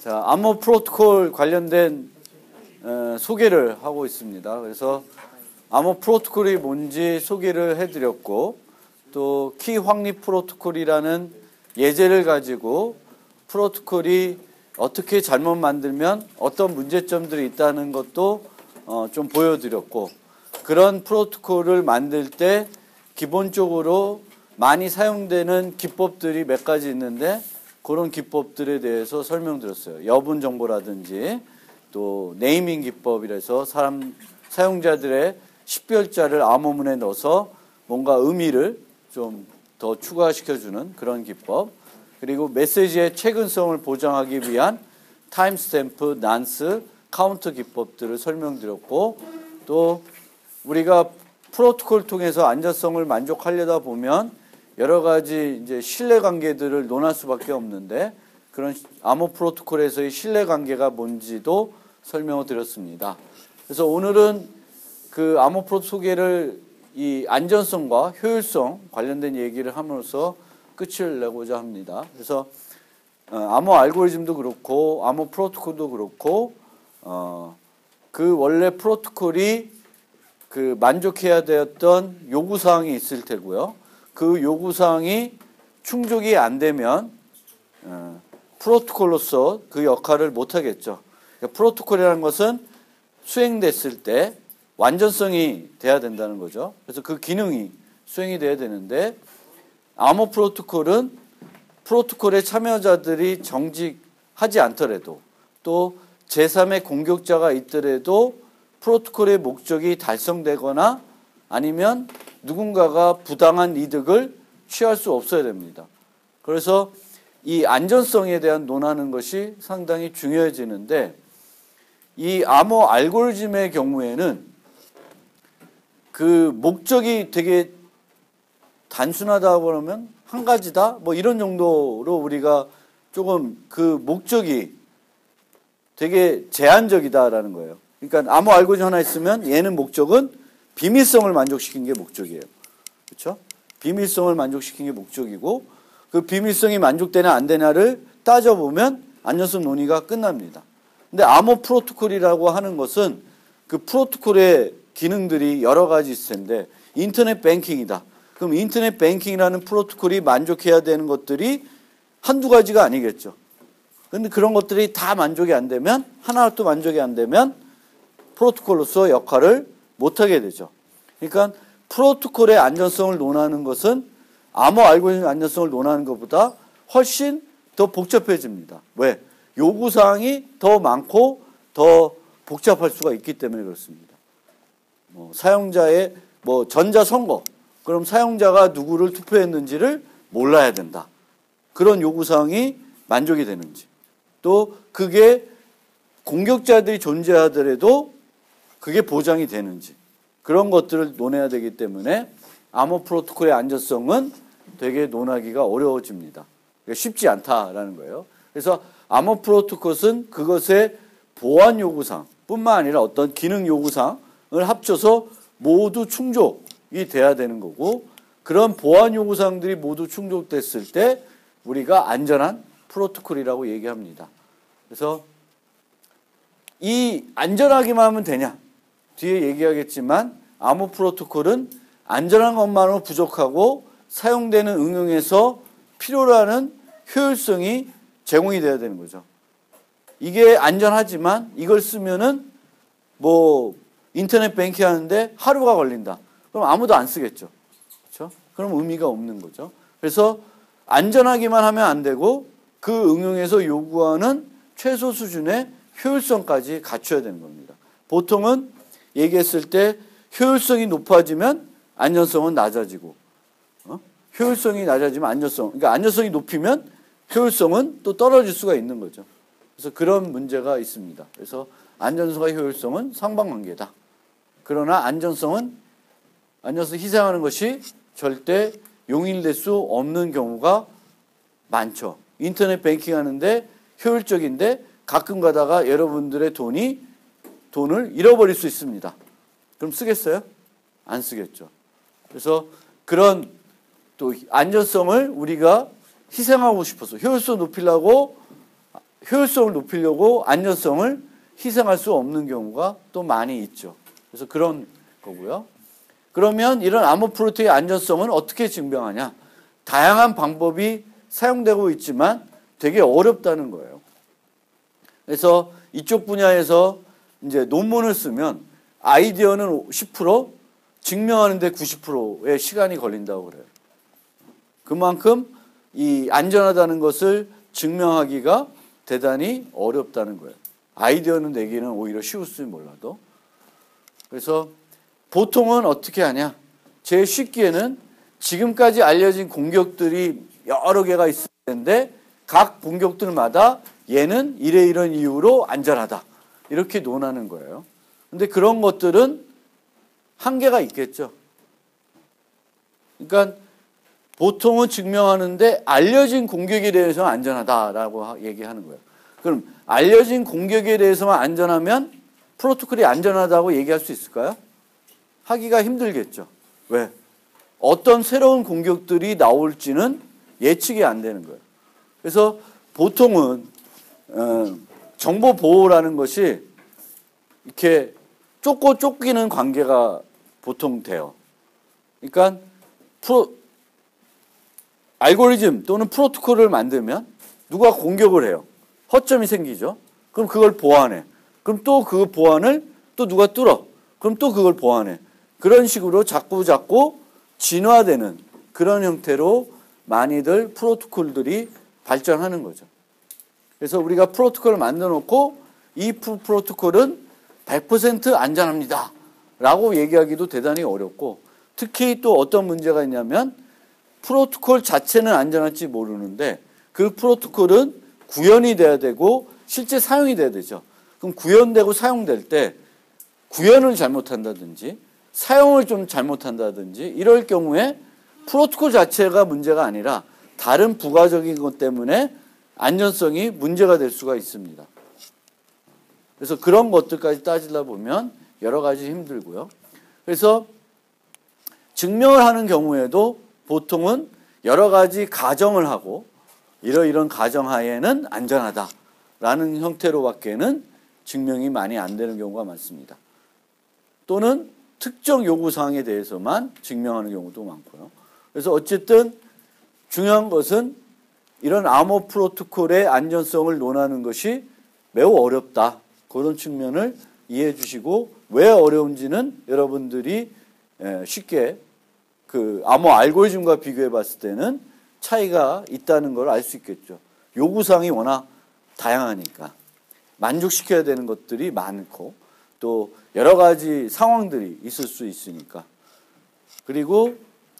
자, 암호 프로토콜 관련된 소개를 하고 있습니다. 그래서 암호 프로토콜이 뭔지 소개를 해드렸고, 또 키 확립 프로토콜이라는 예제를 가지고 프로토콜이 어떻게 잘못 만들면 어떤 문제점들이 있다는 것도 좀 보여드렸고, 그런 프로토콜을 만들 때 기본적으로 많이 사용되는 기법들이 몇 가지 있는데, 그런 기법들에 대해서 설명드렸어요. 여분 정보라든지 또 네이밍 기법이라서 사용자들의 식별자를 암호문에 넣어서 뭔가 의미를 좀 더 추가시켜주는 그런 기법, 그리고 메시지의 최근성을 보장하기 위한 타임스탬프, 난스, 카운트 기법들을 설명드렸고, 또 우리가 프로토콜 통해서 안전성을 만족하려다 보면 여러 가지 이제 신뢰관계들을 논할 수밖에 없는데, 그런 암호 프로토콜에서의 신뢰관계가 뭔지도 설명을 드렸습니다. 그래서 오늘은 그 암호 프로토콜 소개를 이 안전성과 효율성 관련된 얘기를 함으로써 끝을 내고자 합니다. 그래서 암호 알고리즘도 그렇고 암호 프로토콜도 그렇고 그 원래 프로토콜이 그 만족해야 되었던 요구사항이 있을 테고요. 그 요구사항이 충족이 안 되면 프로토콜로서 그 역할을 못하겠죠. 그러니까 프로토콜이라는 것은 수행됐을 때 완전성이 돼야 된다는 거죠. 그래서 그 기능이 수행이 돼야 되는데, 암호 프로토콜은 프로토콜의 참여자들이 정직하지 않더라도, 또 제3의 공격자가 있더라도 프로토콜의 목적이 달성되거나 아니면 누군가가 부당한 이득을 취할 수 없어야 됩니다. 그래서 이 안전성에 대한 논하는 것이 상당히 중요해지는데, 이 암호 알고리즘의 경우에는 그 목적이 되게 단순하다 그러면 한 가지다 뭐 이런 정도로 우리가 조금 그 목적이 되게 제한적이다라는 거예요. 그러니까 암호 알고리즘 하나 있으면 얘는 목적은 비밀성을 만족시키는 게 목적이에요. 그렇죠? 비밀성을 만족시키는 게 목적이고, 그 비밀성이 만족되냐 안 되냐를 따져보면 안전성 논의가 끝납니다. 근데 암호 프로토콜이라고 하는 것은 그 프로토콜의 기능들이 여러 가지 있을 텐데, 인터넷 뱅킹이다. 그럼 인터넷 뱅킹이라는 프로토콜이 만족해야 되는 것들이 한두 가지가 아니겠죠. 근데 그런 것들이 다 만족이 안 되면, 하나도 만족이 안 되면 프로토콜로서 역할을 못하게 되죠. 그러니까 프로토콜의 안전성을 논하는 것은 암호 알고리즘 안전성을 논하는 것보다 훨씬 더 복잡해집니다. 왜? 요구사항이 더 많고 더 복잡할 수가 있기 때문에 그렇습니다. 사용자의 전자선거, 그럼 사용자가 누구를 투표했는지를 몰라야 된다. 그런 요구사항이 만족이 되는지, 또 그게 공격자들이 존재하더라도 그게 보장이 되는지, 그런 것들을 논해야 되기 때문에 암호 프로토콜의 안전성은 되게 논하기가 어려워집니다. 쉽지 않다라는 거예요. 그래서 암호 프로토콜은 그것의 보안 요구사항 뿐만 아니라 어떤 기능 요구사항을 합쳐서 모두 충족이 돼야 되는 거고, 그런 보안 요구사항들이 모두 충족됐을 때 우리가 안전한 프로토콜이라고 얘기합니다. 그래서 이 안전하기만 하면 되냐? 뒤에 얘기하겠지만 암호 프로토콜은 안전한 것만으로 부족하고 사용되는 응용에서 필요로 하는 효율성이 제공이 돼야 되는 거죠. 이게 안전하지만 이걸 쓰면은 인터넷 뱅킹 하는데 하루가 걸린다. 그럼 아무도 안 쓰겠죠. 그렇죠? 그럼 의미가 없는 거죠. 그래서 안전하기만 하면 안 되고 그 응용에서 요구하는 최소 수준의 효율성까지 갖춰야 되는 겁니다. 보통은 얘기했을 때 효율성이 높아지면 안전성은 낮아지고, 효율성이 낮아지면 그러니까 안전성이 높이면 효율성은 또 떨어질 수가 있는 거죠. 그래서 그런 문제가 있습니다. 그래서 안전성과 효율성은 상반관계다. 그러나 안전성 희생하는 것이 절대 용인될 수 없는 경우가 많죠. 인터넷 뱅킹 하는데 효율적인데 가끔 가다가 여러분들의 돈을 잃어버릴 수 있습니다. 그럼 쓰겠어요? 안 쓰겠죠. 그래서 그런 또 안전성을 우리가 희생하고 싶어서 효율성 높이려고 효율성을 높이려고 안전성을 희생할 수 없는 경우가 또 많이 있죠. 그래서 그런 거고요. 그러면 이런 암호 프로토콜의 안전성은 어떻게 증명하냐? 다양한 방법이 사용되고 있지만 되게 어렵다는 거예요. 그래서 이쪽 분야에서 이제 논문을 쓰면 아이디어는 10%, 증명하는데 90%의 시간이 걸린다고 그래요. 그만큼 이 안전하다는 것을 증명하기가 대단히 어렵다는 거예요. 아이디어는 내기는 오히려 쉬울지 몰라도. 그래서 보통은 어떻게 하냐? 제일 쉽기에는 지금까지 알려진 공격들이 여러 개가 있을 텐데 각 공격들마다 얘는 이런 이유로 안전하다. 이렇게 논하는 거예요. 근데 그런 것들은 한계가 있겠죠. 그러니까 보통은 증명하는데 알려진 공격에 대해서 안전하다라고 얘기하는 거예요. 그럼 알려진 공격에 대해서만 안전하면 프로토콜이 안전하다고 얘기할 수 있을까요? 하기가 힘들겠죠. 왜? 어떤 새로운 공격들이 나올지는 예측이 안 되는 거예요. 그래서 보통은 정보 보호라는 것이 이렇게 쫓기는 관계가 보통 돼요. 그러니까 알고리즘 또는 프로토콜을 만들면 누가 공격을 해요. 허점이 생기죠. 그럼 그걸 보완해. 그럼 또 그 보완을 또 누가 뚫어. 그럼 또 그걸 보완해. 그런 식으로 자꾸 진화되는 그런 형태로 많이들 프로토콜들이 발전하는 거죠. 그래서 우리가 프로토콜을 만들어 놓고 이 프로토콜은 100% 안전합니다. 라고 얘기하기도 대단히 어렵고 특히 또 어떤 문제가 있냐면 프로토콜 자체는 안전할지 모르는데 그 프로토콜은 구현이 돼야 되고 실제 사용이 돼야 되죠. 그럼 구현되고 사용될 때 구현을 잘못한다든지 사용을 좀 잘못한다든지 이럴 경우에 프로토콜 자체가 문제가 아니라 다른 부가적인 것 때문에 안전성이 문제가 될 수가 있습니다. 그래서 그런 것들까지 따지다 보면 여러 가지 힘들고요. 그래서 증명을 하는 경우에도 보통은 여러 가지 가정을 하고 이런 가정하에는 안전하다라는 형태로밖에는 증명이 많이 안 되는 경우가 많습니다. 또는 특정 요구사항에 대해서만 증명하는 경우도 많고요. 그래서 어쨌든 중요한 것은 이런 암호 프로토콜의 안전성을 논하는 것이 매우 어렵다. 그런 측면을 이해해 주시고 왜 어려운지는 여러분들이 쉽게 그 암호 알고리즘과 비교해 봤을 때는 차이가 있다는 걸 알 수 있겠죠. 요구사항이 워낙 다양하니까 만족시켜야 되는 것들이 많고 또 여러 가지 상황들이 있을 수 있으니까. 그리고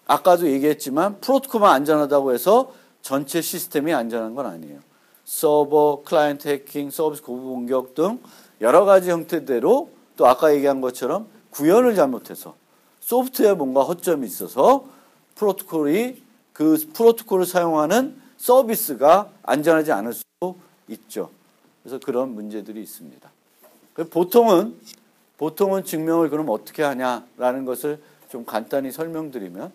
아까도 얘기했지만 프로토콜만 안전하다고 해서 전체 시스템이 안전한 건 아니에요. 서버, 클라이언트 해킹, 서비스 고부 공격 등 여러 가지 형태대로 또 아까 얘기한 것처럼 구현을 잘못해서 소프트웨어에 뭔가 허점이 있어서 그 프로토콜을 사용하는 서비스가 안전하지 않을 수도 있죠. 그래서 그런 문제들이 있습니다. 보통은 증명을 그럼 어떻게 하냐라는 것을 좀 간단히 설명드리면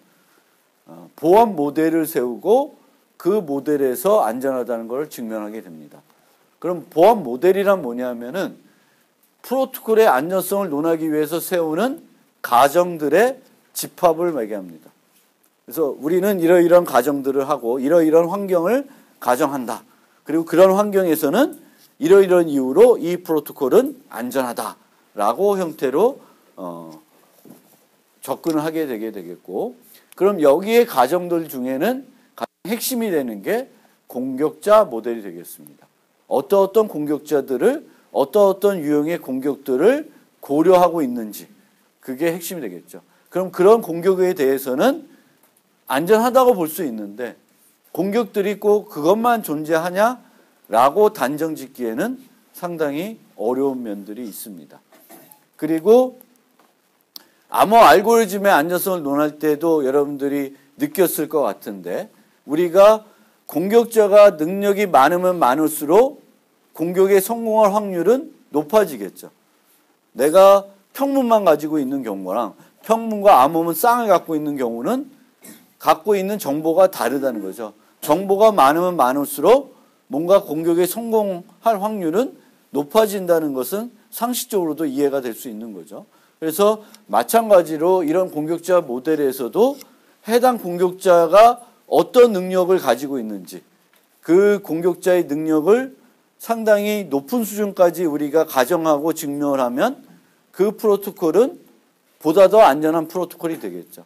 보안 모델을 세우고 그 모델에서 안전하다는 걸 증명하게 됩니다. 그럼 보안 모델이란 뭐냐면은 프로토콜의 안전성을 논하기 위해서 세우는 가정들의 집합을 얘기합니다. 그래서 우리는 이러이러한 가정들을 하고 이러이러한 환경을 가정한다. 그리고 그런 환경에서는 이러이러한 이유로 이 프로토콜은 안전하다라고 형태로 접근을 하게 되겠고 그럼 여기에 가정들 중에는 가장 핵심이 되는 게 공격자 모델이 되겠습니다. 어떤 공격자들을 어떤 유형의 공격들을 고려하고 있는지 그게 핵심이 되겠죠. 그럼 그런 공격에 대해서는 안전하다고 볼 수 있는데 공격들이 꼭 그것만 존재하냐라고 단정 짓기에는 상당히 어려운 면들이 있습니다. 그리고 암호 알고리즘의 안전성을 논할 때도 여러분들이 느꼈을 것 같은데 우리가 공격자가 능력이 많으면 많을수록 공격에 성공할 확률은 높아지겠죠. 내가 평문만 가지고 있는 경우랑 평문과 암호문 쌍을 갖고 있는 경우는 갖고 있는 정보가 다르다는 거죠. 정보가 많으면 많을수록 뭔가 공격에 성공할 확률은 높아진다는 것은 상식적으로도 이해가 될 수 있는 거죠. 그래서 마찬가지로 이런 공격자 모델에서도 해당 공격자가 어떤 능력을 가지고 있는지, 그 공격자의 능력을 상당히 높은 수준까지 우리가 가정하고 증명을 하면 그 프로토콜은 보다 더 안전한 프로토콜이 되겠죠.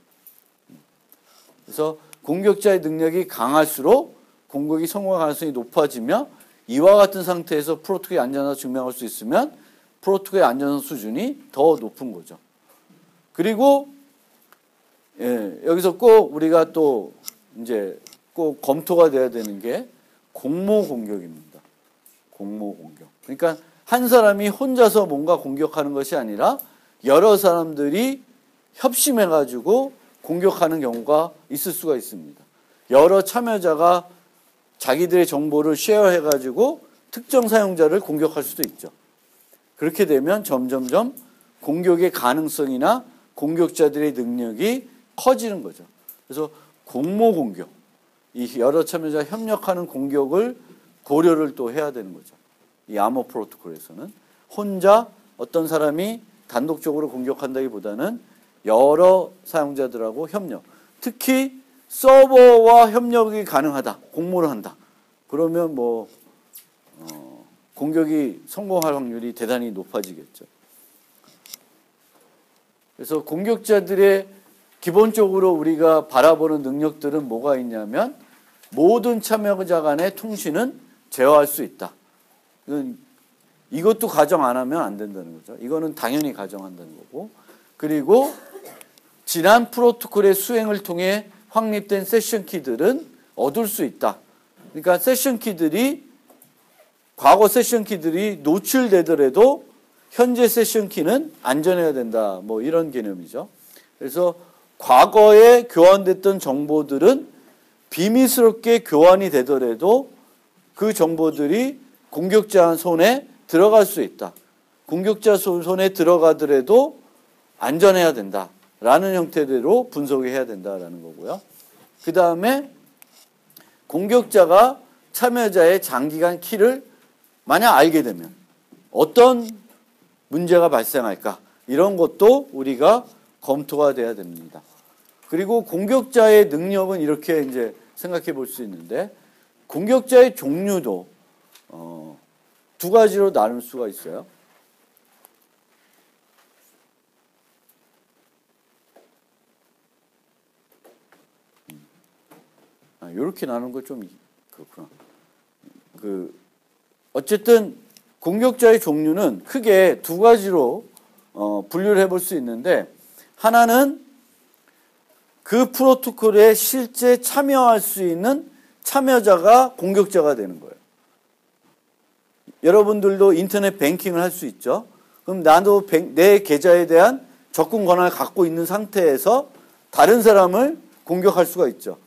그래서 공격자의 능력이 강할수록 공격이 성공할 가능성이 높아지며, 이와 같은 상태에서 프로토콜의 안전하다고 증명할 수 있으면 프로토콜의 안전성 수준이 더 높은 거죠. 그리고 여기서 꼭 우리가 또 이제 꼭 검토가 돼야 되는 게 공모 공격입니다. 공모 공격. 그러니까 한 사람이 혼자서 뭔가 공격하는 것이 아니라 여러 사람들이 협심해가지고 공격하는 경우가 있을 수가 있습니다. 여러 참여자가 자기들의 정보를 쉐어해가지고 특정 사용자를 공격할 수도 있죠. 그렇게 되면 점점점 공격의 가능성이나 공격자들의 능력이 커지는 거죠. 그래서 공모 공격, 이 여러 참여자 협력하는 공격을 고려를 또 해야 되는 거죠. 이 아머 프로토콜에서는 혼자 어떤 사람이 단독적으로 공격한다기보다는 여러 사용자들하고 협력, 특히 서버와 협력이 가능하다, 공모를 한다. 그러면 공격이 성공할 확률이 대단히 높아지겠죠. 그래서 공격자들의 기본적으로 우리가 바라보는 능력들은 뭐가 있냐면, 모든 참여자 간의 통신은 제어할 수 있다. 이것도 가정 안 하면 안 된다는 거죠. 이거는 당연히 가정한다는 거고. 그리고 지난 프로토콜의 수행을 통해 확립된 세션 키들은 얻을 수 있다. 그러니까 세션 키들이, 과거 세션 키들이 노출되더라도 현재 세션 키는 안전해야 된다. 이런 개념이죠. 그래서 과거에 교환됐던 정보들은 비밀스럽게 교환이 되더라도 그 정보들이 공격자 손에 들어갈 수 있다. 공격자 손에 들어가더라도 안전해야 된다. 라는 형태대로 분석을 해야 된다라는 거고요. 그 다음에 공격자가 참여자의 장기간 키를 만약 알게 되면 어떤 문제가 발생할까? 이런 것도 우리가 검토가 돼야 됩니다. 그리고 공격자의 능력은 이렇게 이제 생각해 볼 수 있는데, 공격자의 종류도 두 가지로 나눌 수가 있어요. 이렇게 나누는 거 좀 그렇구나. 어쨌든 공격자의 종류는 크게 두 가지로 분류를 해볼 수 있는데, 하나는 그 프로토콜에 실제 참여할 수 있는 참여자가 공격자가 되는 거예요. 여러분들도 인터넷 뱅킹을 할 수 있죠. 그럼 나도 내 계좌에 대한 접근 권한을 갖고 있는 상태에서 다른 사람을 공격할 수가 있죠.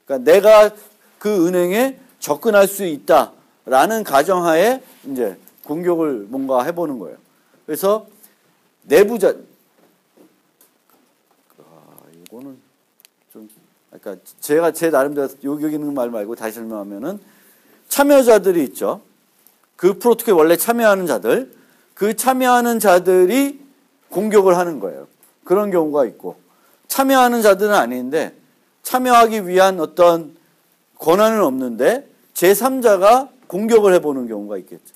그러니까 내가 그 은행에 접근할 수 있다라는 가정하에 이제 공격을 뭔가 해보는 거예요. 그래서 내부자, 이거는 좀, 그러니까 제가 제 나름대로 여기 있는 말 말고 다시 설명하면은, 참여자들이 있죠. 그 프로토콜에 원래 참여하는 자들, 그 참여하는 자들이 공격을 하는 거예요. 그런 경우가 있고, 참여하는 자들은 아닌데 참여하기 위한 어떤 권한은 없는데 제3자가 공격을 해보는 경우가 있겠죠.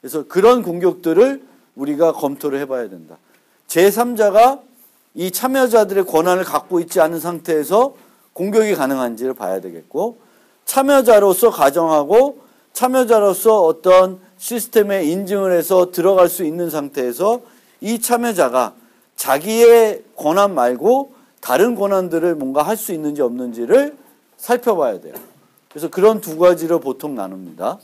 그래서 그런 공격들을 우리가 검토를 해봐야 된다. 제3자가 이 참여자들의 권한을 갖고 있지 않은 상태에서 공격이 가능한지를 봐야 되겠고, 참여자로서 가정하고 참여자로서 어떤 시스템에 인증을 해서 들어갈 수 있는 상태에서 이 참여자가 자기의 권한 말고 다른 권한들을 뭔가 할 수 있는지 없는지를 살펴봐야 돼요. 그래서 그런 두 가지로 보통 나눕니다.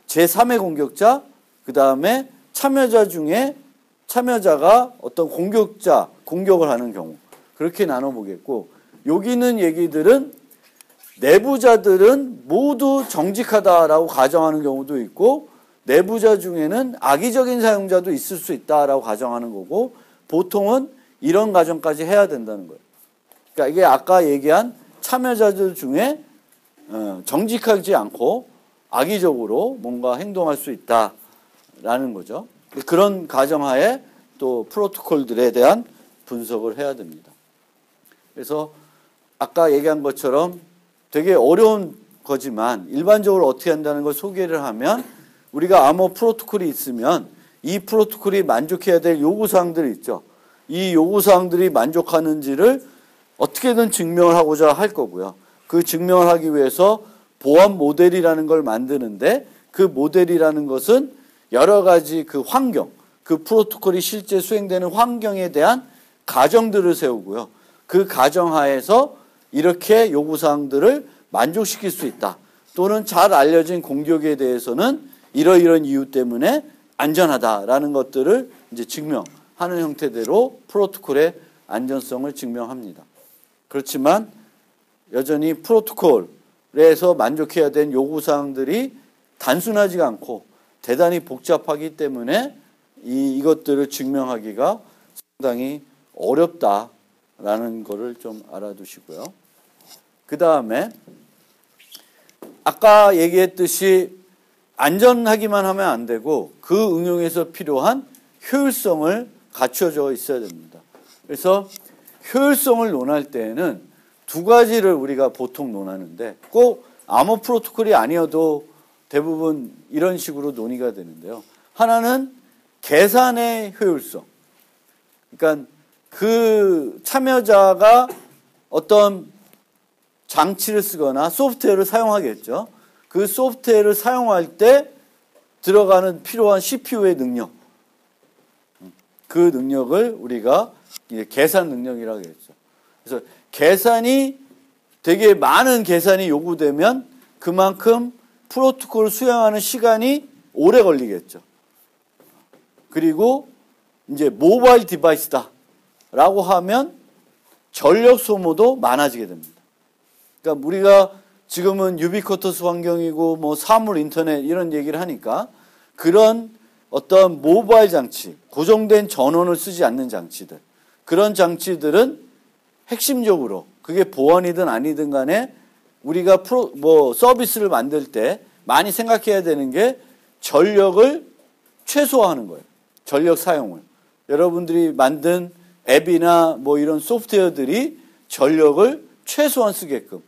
제3의 공격자, 그 다음에 참여자 중에 참여자가 어떤 공격을 하는 경우, 그렇게 나눠보겠고, 여기 있는 얘기들은 내부자들은 모두 정직하다라고 가정하는 경우도 있고, 내부자 중에는 악의적인 사용자도 있을 수 있다라고 가정하는 거고, 보통은 이런 가정까지 해야 된다는 거예요. 그러니까 이게 아까 얘기한 참여자들 중에 정직하지 않고 악의적으로 뭔가 행동할 수 있다라는 거죠. 그런 가정하에 또 프로토콜들에 대한 분석을 해야 됩니다. 그래서 아까 얘기한 것처럼 되게 어려운 거지만 일반적으로 어떻게 한다는 걸 소개를 하면 우리가 암호 프로토콜이 있으면 이 프로토콜이 만족해야 될 요구사항들이 있죠. 이 요구사항들이 만족하는지를 어떻게든 증명을 하고자 할 거고요. 그 증명을 하기 위해서 보안 모델이라는 걸 만드는데 그 모델이라는 것은 여러 가지 그 환경, 그 프로토콜이 실제 수행되는 환경에 대한 가정들을 세우고요. 그 가정하에서 이렇게 요구사항들을 만족시킬 수 있다. 또는 잘 알려진 공격에 대해서는 이러이런 이유 때문에 안전하다라는 것들을 이제 증명하는 형태대로 프로토콜의 안전성을 증명합니다. 그렇지만 여전히 프로토콜에서 만족해야 된 요구사항들이 단순하지가 않고 대단히 복잡하기 때문에 이것들을 증명하기가 상당히 어렵다라는 것을 좀 알아두시고요. 그 다음에 아까 얘기했듯이 안전하기만 하면 안 되고 그 응용에서 필요한 효율성을 갖춰져 있어야 됩니다. 그래서 효율성을 논할 때에는 두 가지를 우리가 보통 논하는데 꼭 암호 프로토콜이 아니어도 대부분 이런 식으로 논의가 되는데요. 하나는 계산의 효율성. 그러니까 그 참여자가 어떤 장치를 쓰거나 소프트웨어를 사용하겠죠. 그 소프트웨어를 사용할 때 들어가는 필요한 CPU의 능력. 그 능력을 우리가 계산 능력이라고 했죠. 그래서 계산이 되게 많은 계산이 요구되면 그만큼 프로토콜을 수행하는 시간이 오래 걸리겠죠. 그리고 이제 모바일 디바이스다라고 하면 전력 소모도 많아지게 됩니다. 그러니까 우리가 지금은 유비쿼터스 환경이고 뭐 사물 인터넷 이런 얘기를 하니까 그런 어떤 모바일 장치, 고정된 전원을 쓰지 않는 장치들, 그런 장치들은 핵심적으로 그게 보안이든 아니든 간에 우리가 서비스를 만들 때 많이 생각해야 되는 게 전력을 최소화하는 거예요. 전력 사용을. 여러분들이 만든 앱이나 뭐 이런 소프트웨어들이 전력을 최소한 쓰게끔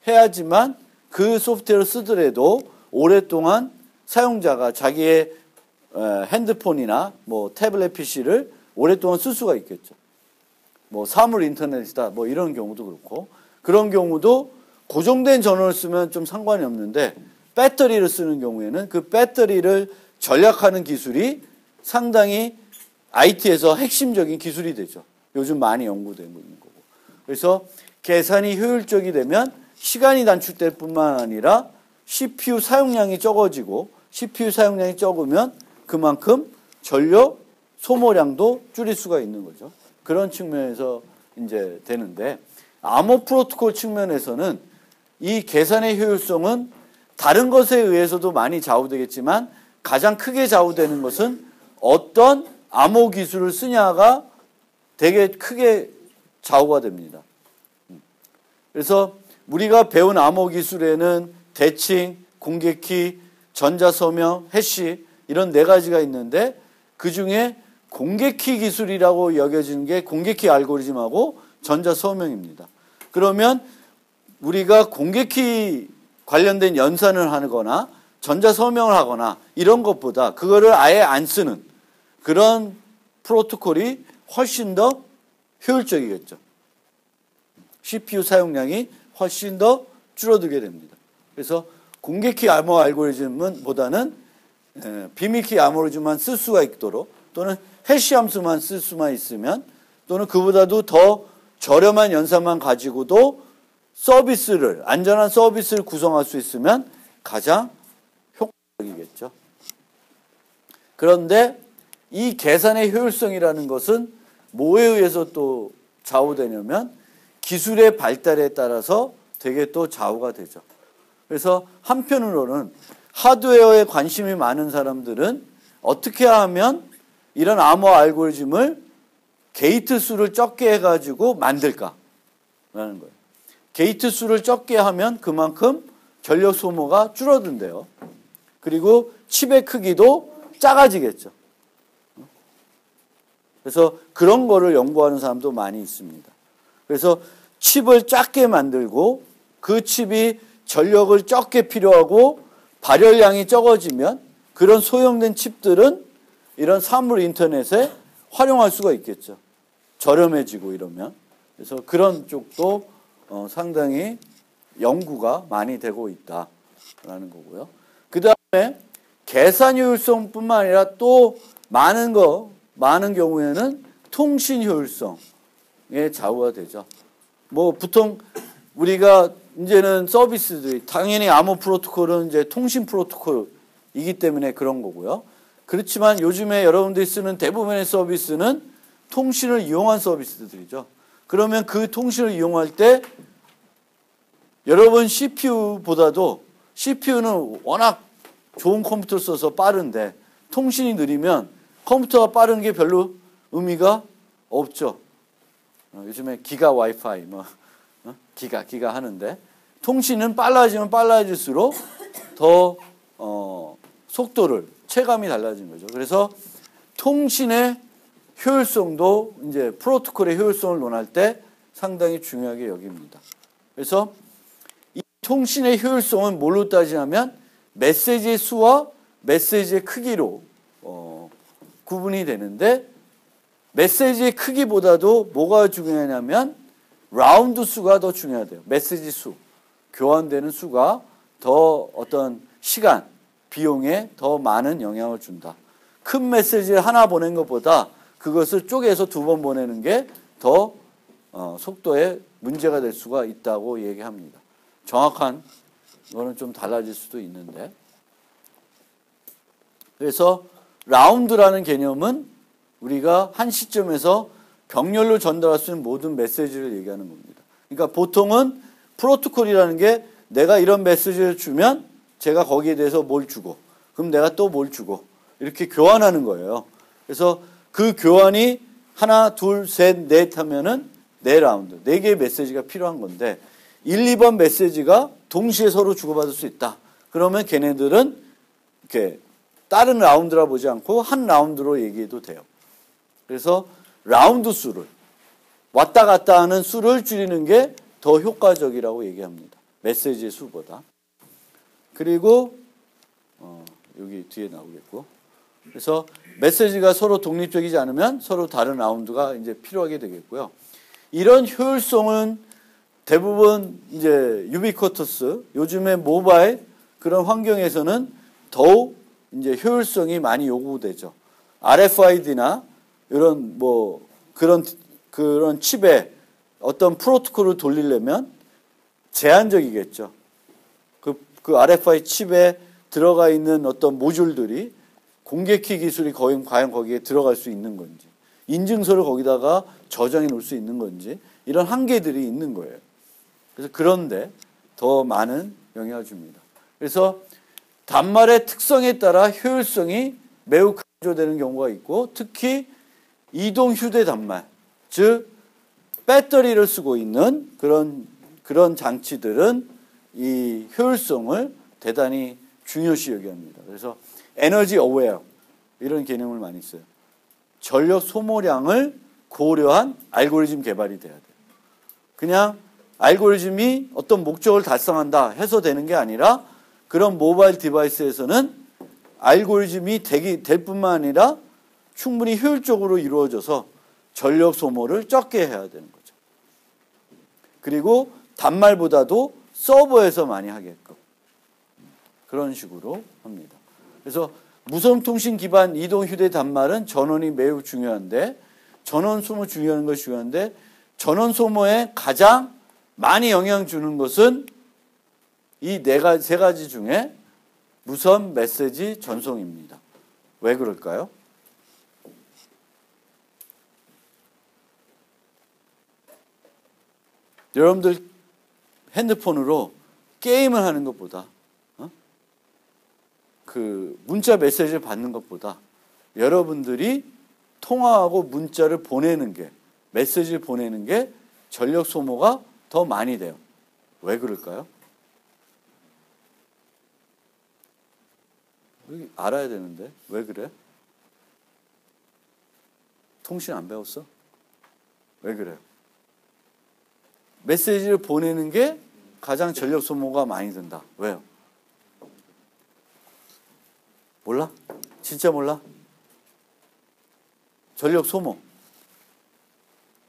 해야지만 그 소프트웨어를 쓰더라도 오랫동안 사용자가 자기의 핸드폰이나 뭐 태블릿 PC를 오랫동안 쓸 수가 있겠죠. 뭐 사물 인터넷이다 뭐 이런 경우도 그렇고 그런 경우도 고정된 전원을 쓰면 좀 상관이 없는데 배터리를 쓰는 경우에는 그 배터리를 절약하는 기술이 상당히 IT에서 핵심적인 기술이 되죠. 요즘 많이 연구되고 있는 거고. 그래서 계산이 효율적이 되면 시간이 단축될 뿐만 아니라 CPU 사용량이 적어지고 CPU 사용량이 적으면 그만큼 전력 소모량도 줄일 수가 있는 거죠. 그런 측면에서 이제 되는데 암호 프로토콜 측면에서는 이 계산의 효율성은 다른 것에 의해서도 많이 좌우되겠지만 가장 크게 좌우되는 것은 어떤 암호 기술을 쓰냐가 되게 크게 좌우가 됩니다. 그래서 우리가 배운 암호 기술에는 대칭, 공개키, 전자서명, 해시 이런 네 가지가 있는데 그중에 공개키 기술이라고 여겨지는 게 공개키 알고리즘하고 전자서명입니다. 그러면 우리가 공개키 관련된 연산을 하거나 전자서명을 하거나 이런 것보다 그거를 아예 안 쓰는 그런 프로토콜이 훨씬 더 효율적이겠죠. CPU 사용량이 훨씬 더 줄어들게 됩니다. 그래서 공개키 암호 알고리즘은 보다는 비밀키 알고리즘만 쓸 수가 있도록 또는 해시 함수만 쓸 수만 있으면 또는 그보다도 더 저렴한 연산만 가지고도 서비스를 안전한 서비스를 구성할 수 있으면 가장 효과적이겠죠. 그런데 이 계산의 효율성이라는 것은 뭐에 의해서 또 좌우되냐면 기술의 발달에 따라서 되게 또 좌우가 되죠. 그래서 한편으로는 하드웨어에 관심이 많은 사람들은 어떻게 하면 이런 암호 알고리즘을 게이트 수를 적게 해가지고 만들까라는 거예요. 게이트 수를 적게 하면 그만큼 전력 소모가 줄어든대요. 그리고 칩의 크기도 작아지겠죠. 그래서 그런 거를 연구하는 사람도 많이 있습니다. 그래서 칩을 작게 만들고 그 칩이 전력을 적게 필요하고 발열량이 적어지면 그런 소형된 칩들은 이런 사물 인터넷에 활용할 수가 있겠죠. 저렴해지고 이러면. 그래서 그런 쪽도 상당히 연구가 많이 되고 있다라는 거고요. 그 다음에 계산 효율성뿐만 아니라 또 많은 경우에는 통신 효율성에 좌우화되죠. 뭐 보통 우리가 이제는 서비스들이 당연히 암호 프로토콜은 이제 통신 프로토콜이기 때문에 그런 거고요. 그렇지만 요즘에 여러분들이 쓰는 대부분의 서비스는 통신을 이용한 서비스들이죠. 그러면 그 통신을 이용할 때 여러분 CPU보다도 CPU는 워낙 좋은 컴퓨터를 써서 빠른데 통신이 느리면 컴퓨터가 빠른 게 별로 의미가 없죠. 요즘에 기가 와이파이 기가 하는데 통신은 빨라지면 빨라질수록 더 속도를 체감이 달라진 거죠. 그래서 통신의 효율성도 이제 프로토콜의 효율성을 논할 때 상당히 중요하게 여깁니다. 그래서 이 통신의 효율성은 뭘로 따지냐면 메시지의 수와 메시지의 크기로 구분이 되는데 메시지의 크기보다도 뭐가 중요하냐면 라운드 수가 더 중요하대요. 메시지 수, 교환되는 수가 더 어떤 시간, 비용에 더 많은 영향을 준다. 큰 메시지를 하나 보낸 것보다 그것을 쪼개서 2번 보내는 게 더 속도에 문제가 될 수가 있다고 얘기합니다. 정확한 거는 좀 달라질 수도 있는데. 그래서 라운드라는 개념은 우리가 한 시점에서 병렬로 전달할 수 있는 모든 메시지를 얘기하는 겁니다. 그러니까 보통은 프로토콜이라는 게 내가 이런 메시지를 주면 제가 거기에 대해서 뭘 주고 그럼 내가 또 뭘 주고 이렇게 교환하는 거예요. 그래서 그 교환이 하나, 둘, 셋, 넷 하면은 4라운드, 4개의 메시지가 필요한 건데 1, 2번 메시지가 동시에 서로 주고받을 수 있다. 그러면 걔네들은 이렇게 다른 라운드라 보지 않고 한 라운드로 얘기해도 돼요. 그래서 라운드 수를 왔다 갔다 하는 수를 줄이는 게 더 효과적이라고 얘기합니다. 메시지의 수보다. 그리고 여기 뒤에 나오겠고. 그래서 메시지가 서로 독립적이지 않으면 서로 다른 라운드가 이제 필요하게 되겠고요. 이런 효율성은 대부분 이제 유비쿼터스, 요즘의 모바일 그런 환경에서는 더욱 이제 효율성이 많이 요구되죠. RFID나 이런 뭐 그런 칩에 어떤 프로토콜을 돌리려면 제한적이겠죠. 그 RFID 칩에 들어가 있는 어떤 모듈들이 공개키 기술이 과연 거기에 들어갈 수 있는 건지, 인증서를 거기다가 저장해 놓을 수 있는 건지, 이런 한계들이 있는 거예요. 그래서 그런데 더 많은 영향을 줍니다. 그래서 단말의 특성에 따라 효율성이 매우 강조되는 경우가 있고, 특히 이동 휴대 단말, 즉 배터리를 쓰고 있는 그런 장치들은 이 효율성을 대단히 중요시 여깁니다. 그래서 에너지 어웨어 이런 개념을 많이 써요. 전력 소모량을 고려한 알고리즘 개발이 돼야 돼요. 그냥 알고리즘이 어떤 목적을 달성한다 해서 되는 게 아니라 그런 모바일 디바이스에서는 알고리즘이 될 뿐만 아니라 충분히 효율적으로 이루어져서 전력 소모를 적게 해야 되는 거죠. 그리고 단말보다도 서버에서 많이 하게끔 그런 식으로 합니다. 그래서 무선통신 기반 이동 휴대 단말은 전원이 매우 중요한데 전원 소모 중요한 것이 중요한데 전원 소모에 가장 많이 영향 주는 것은 이 세 가지 중에 무선 메시지 전송입니다. 왜 그럴까요? 여러분들 핸드폰으로 게임을 하는 것보다 그 문자 메시지를 받는 것보다 여러분들이 통화하고 문자를 보내는 게 메시지를 보내는 게 전력 소모가 더 많이 돼요. 왜 그럴까요? 알아야 되는데 왜 그래? 통신 안 배웠어? 왜 그래요? 메시지를 보내는 게 가장 전력 소모가 많이 든다. 왜요? 몰라? 진짜 몰라? 전력 소모.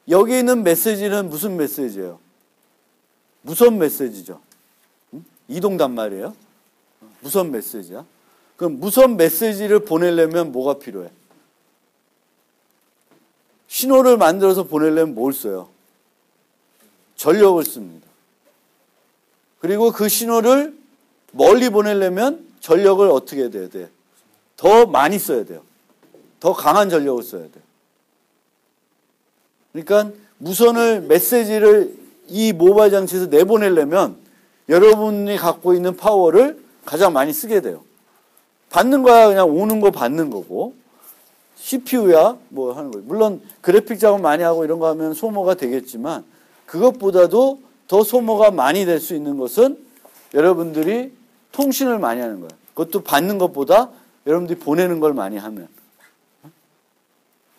여기 있는 메시지는 무슨 메시지예요? 무선 메시지죠. 응? 이동 단말이에요. 무선 메시지야. 그럼 무선 메시지를 보내려면 뭐가 필요해? 신호를 만들어서 보내려면 뭘 써요? 전력을 씁니다. 그리고 그 신호를 멀리 보내려면 전력을 어떻게 해야 돼? 더 많이 써야 돼요. 더 강한 전력을 써야 돼요. 그러니까 무선을 메시지를 이 모바일 장치에서 내보내려면 여러분이 갖고 있는 파워를 가장 많이 쓰게 돼요. 받는 거야 그냥 오는 거 받는 거고 CPU야 뭐 하는 거예요. 물론 그래픽 작업 많이 하고 이런 거 하면 소모가 되겠지만 그것보다도 더 소모가 많이 될 수 있는 것은 여러분들이 통신을 많이 하는 거예요. 그것도 받는 것보다 여러분들이 보내는 걸 많이 하면.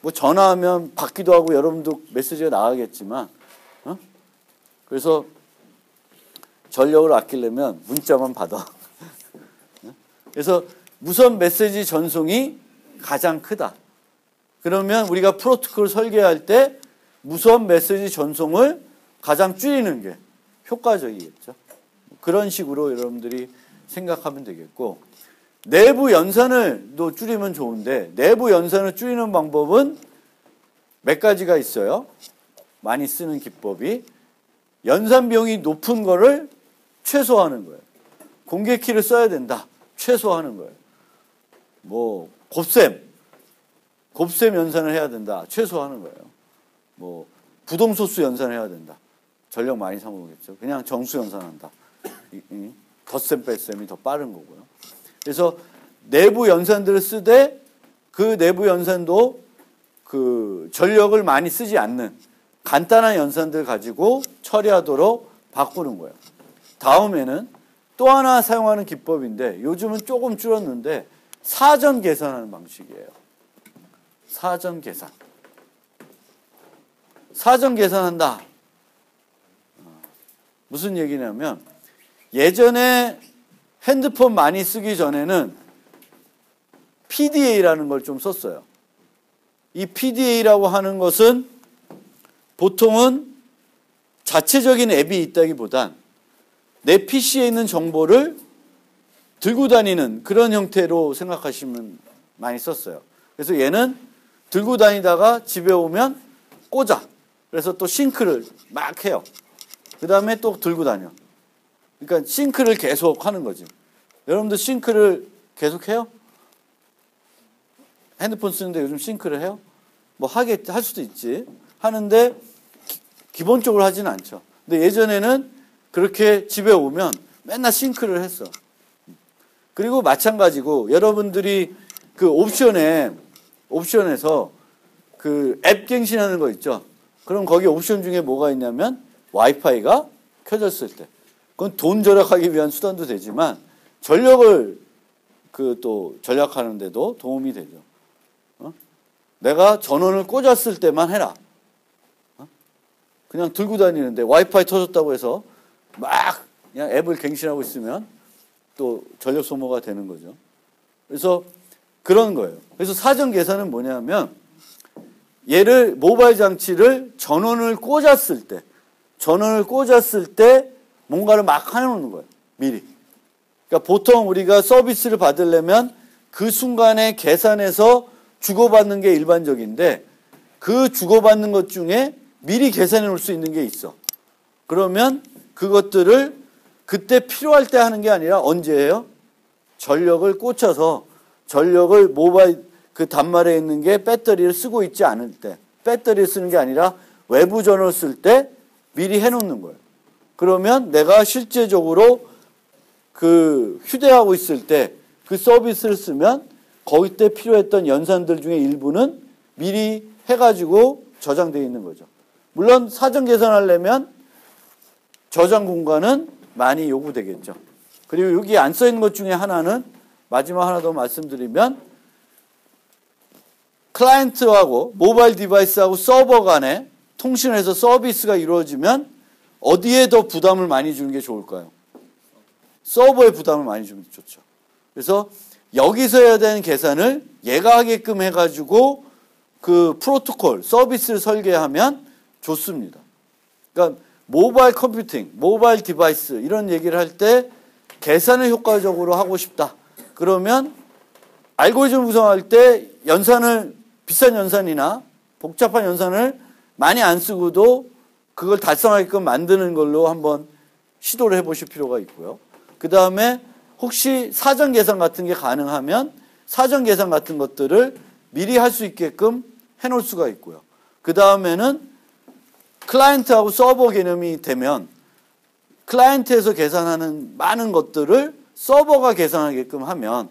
뭐 전화하면 받기도 하고 여러분도 메시지가 나가겠지만 그래서 전력을 아끼려면 문자만 받아. 그래서 무선 메시지 전송이 가장 크다. 그러면 우리가 프로토콜 설계할 때 무선 메시지 전송을 가장 줄이는 게 효과적이겠죠. 그런 식으로 여러분들이 생각하면 되겠고 내부 연산을 또 줄이면 좋은데 내부 연산을 줄이는 방법은 몇 가지가 있어요. 많이 쓰는 기법이 연산 비용이 높은 거를 최소화하는 거예요. 공개키를 써야 된다. 최소화하는 거예요. 뭐 곱셈 연산을 해야 된다. 최소화하는 거예요. 뭐 부동소수 연산을 해야 된다. 전력 많이 사먹겠죠. 그냥 정수 연산한다. 덧셈 뺄셈이 더 빠른 거고요. 그래서 내부 연산들을 쓰되 그 내부 연산도 그 전력을 많이 쓰지 않는 간단한 연산들 가지고 처리하도록 바꾸는 거예요. 다음에는 또 하나 사용하는 기법인데 요즘은 조금 줄었는데 사전 계산하는 방식이에요. 사전 계산. 사전 계산한다. 무슨 얘기냐면 예전에 핸드폰 많이 쓰기 전에는 PDA라는 걸 좀 썼어요. 이 PDA라고 하는 것은 보통은 자체적인 앱이 있다기보단 내 PC에 있는 정보를 들고 다니는 그런 형태로 생각하시면 많이 썼어요. 그래서 얘는 들고 다니다가 집에 오면 꽂아. 그래서 또 싱크를 막 해요. 그 다음에 또 들고 다녀. 그러니까 싱크를 계속 하는 거지. 여러분들 싱크를 계속 해요? 핸드폰 쓰는데 요즘 싱크를 해요? 뭐 할 수도 있지. 하는데 기본적으로 하지는 않죠. 근데 예전에는 그렇게 집에 오면 맨날 싱크를 했어. 그리고 마찬가지고 여러분들이 그 옵션에서 그 앱 갱신하는 거 있죠. 그럼 거기 옵션 중에 뭐가 있냐면 와이파이가 켜졌을 때. 그건 돈 절약하기 위한 수단도 되지만 전력을 그 또 절약하는데도 도움이 되죠. 내가 전원을 꽂았을 때만 해라. 그냥 들고 다니는데 와이파이 터졌다고 해서 막 그냥 앱을 갱신하고 있으면 또 전력 소모가 되는 거죠. 그래서 그런 거예요. 그래서 사전 계산은 뭐냐면 얘를 모바일 장치를 전원을 꽂았을 때 뭔가를 막 해놓는 거예요. 미리. 그러니까 보통 우리가 서비스를 받으려면 그 순간에 계산해서 주고받는 게 일반적인데 그 주고받는 것 중에 미리 계산해 놓을 수 있는 게 있어. 그러면 그것들을 그때 필요할 때 하는 게 아니라 언제 해요? 전력을 꽂혀서 전력을 모바일 그 단말에 있는 게 배터리를 쓰고 있지 않을 때 배터리를 쓰는 게 아니라 외부 전원을 쓸 때 미리 해놓는 거예요. 그러면 내가 실제적으로 그 휴대하고 있을 때 그 서비스를 쓰면 거기 때 필요했던 연산들 중에 일부는 미리 해가지고 저장되어 있는 거죠. 물론 사전 계산하려면 저장 공간은 많이 요구되겠죠. 그리고 여기 안 써 있는 것 중에 하나는 마지막 하나 더 말씀드리면 클라이언트하고 모바일 디바이스하고 서버 간에 통신해서 서비스가 이루어지면 어디에 더 부담을 많이 주는 게 좋을까요? 서버에 부담을 많이 주면 좋죠. 그래서 여기서 해야 되는 계산을 얘가 하게끔 해가지고 그 프로토콜, 서비스를 설계하면 좋습니다. 그러니까 모바일 컴퓨팅, 모바일 디바이스 이런 얘기를 할 때 계산을 효과적으로 하고 싶다. 그러면 알고리즘 구성할 때 연산을 비싼 연산이나 복잡한 연산을 많이 안 쓰고도 그걸 달성하게끔 만드는 걸로 한번 시도를 해보실 필요가 있고요. 그 다음에 혹시 사전 계산 같은 게 가능하면 사전 계산 같은 것들을 미리 할 수 있게끔 해놓을 수가 있고요. 그 다음에는 클라이언트하고 서버 개념이 되면 클라이언트에서 계산하는 많은 것들을 서버가 계산하게끔 하면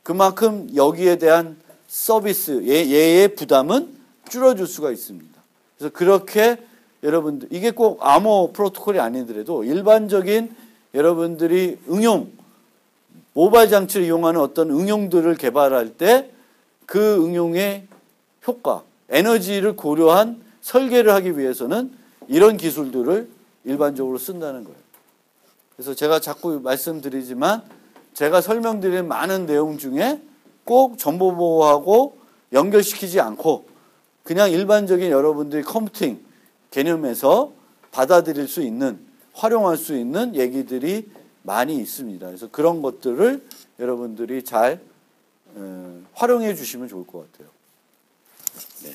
그만큼 여기에 대한 서비스, 얘의 부담은 줄어들 수가 있습니다. 그래서 그렇게 여러분들, 이게 꼭 암호 프로토콜이 아니더라도 일반적인 여러분들이 응용, 모바일 장치를 이용하는 어떤 응용들을 개발할 때 그 응용의 효과, 에너지를 고려한 설계를 하기 위해서는 이런 기술들을 일반적으로 쓴다는 거예요. 그래서 제가 자꾸 말씀드리지만 제가 설명드리는 많은 내용 중에 꼭 정보보호하고 연결시키지 않고 그냥 일반적인 여러분들이 컴퓨팅 개념에서 받아들일 수 있는, 활용할 수 있는 얘기들이 많이 있습니다. 그래서 그런 것들을 여러분들이 잘 활용해 주시면 좋을 것 같아요. 네.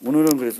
오늘은 그래서